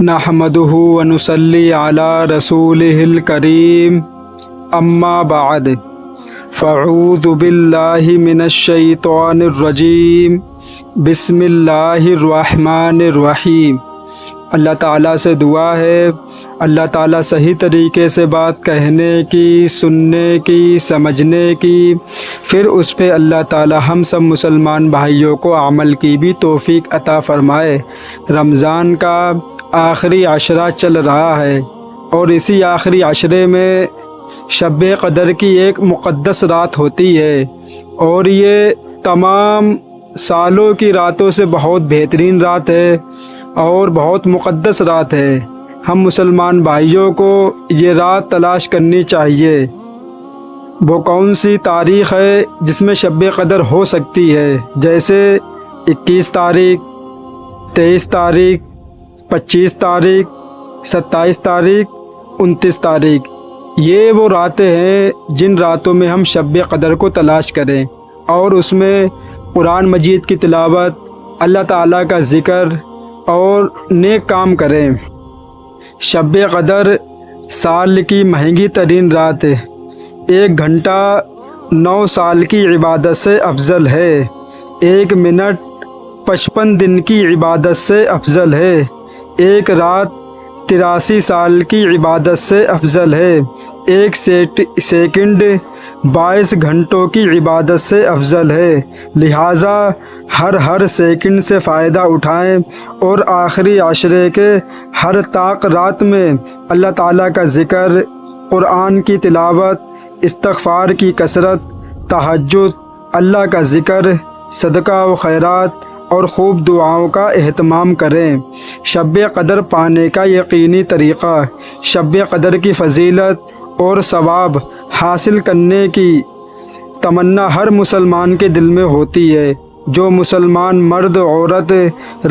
نحمدہ ونصلی علی رسولہ الکریم اما بعد فاعوذ باللہ من الشیطان الرجیم بسم اللہ الرحمن الرحیم۔ اللہ تعالیٰ سے دعا ہے اللہ تعالیٰ صحیح طریقے سے بات کہنے کی، سننے کی، سمجھنے کی، پھر اس پہ اللہ تعالیٰ ہم سب مسلمان بھائیوں کو عمل کی بھی توفیق عطا فرمائے۔ رمضان کا آخری عشرہ چل رہا ہے اور اسی آخری عشرے میں شب قدر کی ایک مقدس رات ہوتی ہے اور یہ تمام سالوں کی راتوں سے بہت بہترین رات ہے اور بہت مقدس رات ہے۔ ہم مسلمان بھائیوں کو یہ رات تلاش کرنی چاہیے۔ وہ کون سی تاریخ ہے جس میں شب قدر ہو سکتی ہے؟ جیسے 21 تاریخ، 23 تاریخ، 25 تاریخ، 27 تاریخ، 29 تاریخ۔ یہ وہ راتیں ہیں جن راتوں میں ہم شب قدر کو تلاش کریں اور اس میں قرآن مجید کی تلاوت، اللہ تعالیٰ کا ذکر اور نیک کام کریں۔ شب قدر سال کی مہنگی ترین رات ہے۔ 1 گھنٹہ 9 سال کی عبادت سے افضل ہے۔ 1 منٹ 55 دن کی عبادت سے افضل ہے۔ 1 رات 83 سال کی عبادت سے افضل ہے۔ 1 سیکنڈ 22 گھنٹوں کی عبادت سے افضل ہے۔ لہٰذا ہر سیکنڈ سے فائدہ اٹھائیں اور آخری عشرے کے ہر طاق رات میں اللہ تعالیٰ کا ذکر، قرآن کی تلاوت، استغفار کی کثرت، تہجد، اللہ کا ذکر، صدقہ و خیرات اور خوب دعاؤں کا اہتمام کریں۔ شب قدر پانے کا یقینی طریقہ۔ شب قدر کی فضیلت اور ثواب حاصل کرنے کی تمنا ہر مسلمان کے دل میں ہوتی ہے۔ جو مسلمان مرد عورت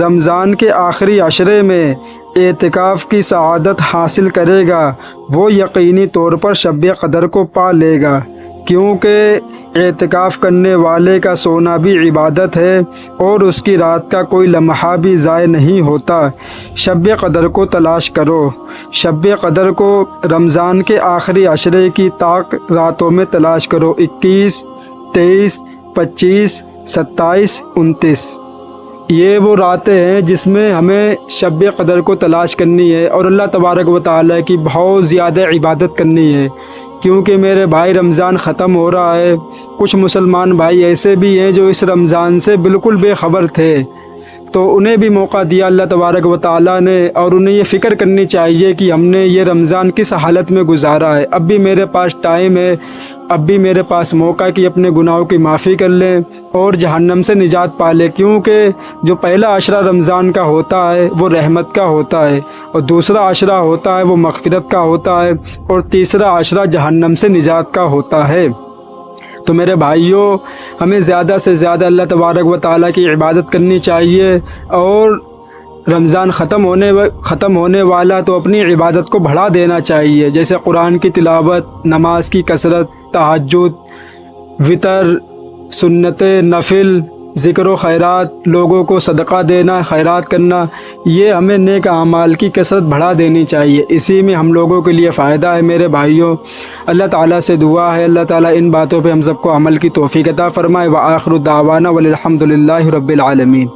رمضان کے آخری عشرے میں اعتکاف کی سعادت حاصل کرے گا وہ یقینی طور پر شب قدر کو پا لے گا، کیونکہ اعتکاف کرنے والے کا سونا بھی عبادت ہے اور اس کی رات کا کوئی لمحہ بھی ضائع نہیں ہوتا۔ شب قدر کو تلاش کرو۔ شب قدر کو رمضان کے آخری عشرے کی طاق راتوں میں تلاش کرو۔ 21، 23، 25، 27، 29۔ یہ وہ راتیں ہیں جس میں ہمیں شب قدر کو تلاش کرنی ہے اور اللہ تبارک و تعالیٰ کی بہت زیادہ عبادت کرنی ہے، کیونکہ میرے بھائی رمضان ختم ہو رہا ہے۔ کچھ مسلمان بھائی ایسے بھی ہیں جو اس رمضان سے بالکل بے خبر تھے، تو انہیں بھی موقع دیا اللہ تبارک و تعالیٰ نے، اور انہیں یہ فکر کرنی چاہیے کہ ہم نے یہ رمضان کس حالت میں گزارا ہے۔ اب بھی میرے پاس ٹائم ہے، اب بھی میرے پاس موقع کہ اپنے گناہوں کی معافی کر لیں اور جہنم سے نجات پا لیں، کیونکہ جو پہلا عشرہ رمضان کا ہوتا ہے وہ رحمت کا ہوتا ہے اور دوسرا عشرہ ہوتا ہے وہ مغفرت کا ہوتا ہے اور تیسرا عشرہ جہنم سے نجات کا ہوتا ہے۔ تو میرے بھائیوں، ہمیں زیادہ سے زیادہ اللہ تبارک و تعالیٰ کی عبادت کرنی چاہیے اور رمضان ختم ہونے والا تو اپنی عبادت کو بڑھا دینا چاہیے، جیسے قرآن کی تلاوت، نماز کی کثرت، تہجد، وطر، سنت نفل، ذکر و خیرات، لوگوں کو صدقہ دینا، خیرات کرنا، یہ ہمیں نیک اعمال کی کثرت بڑھا دینی چاہیے۔ اسی میں ہم لوگوں کے لیے فائدہ ہے میرے بھائیوں۔ اللہ تعالیٰ سے دعا ہے اللہ تعالیٰ ان باتوں پہ ہم سب کو عمل کی توفیق عطا فرمائے۔ وآخر دعوانا والحمد للہ رب العالمین۔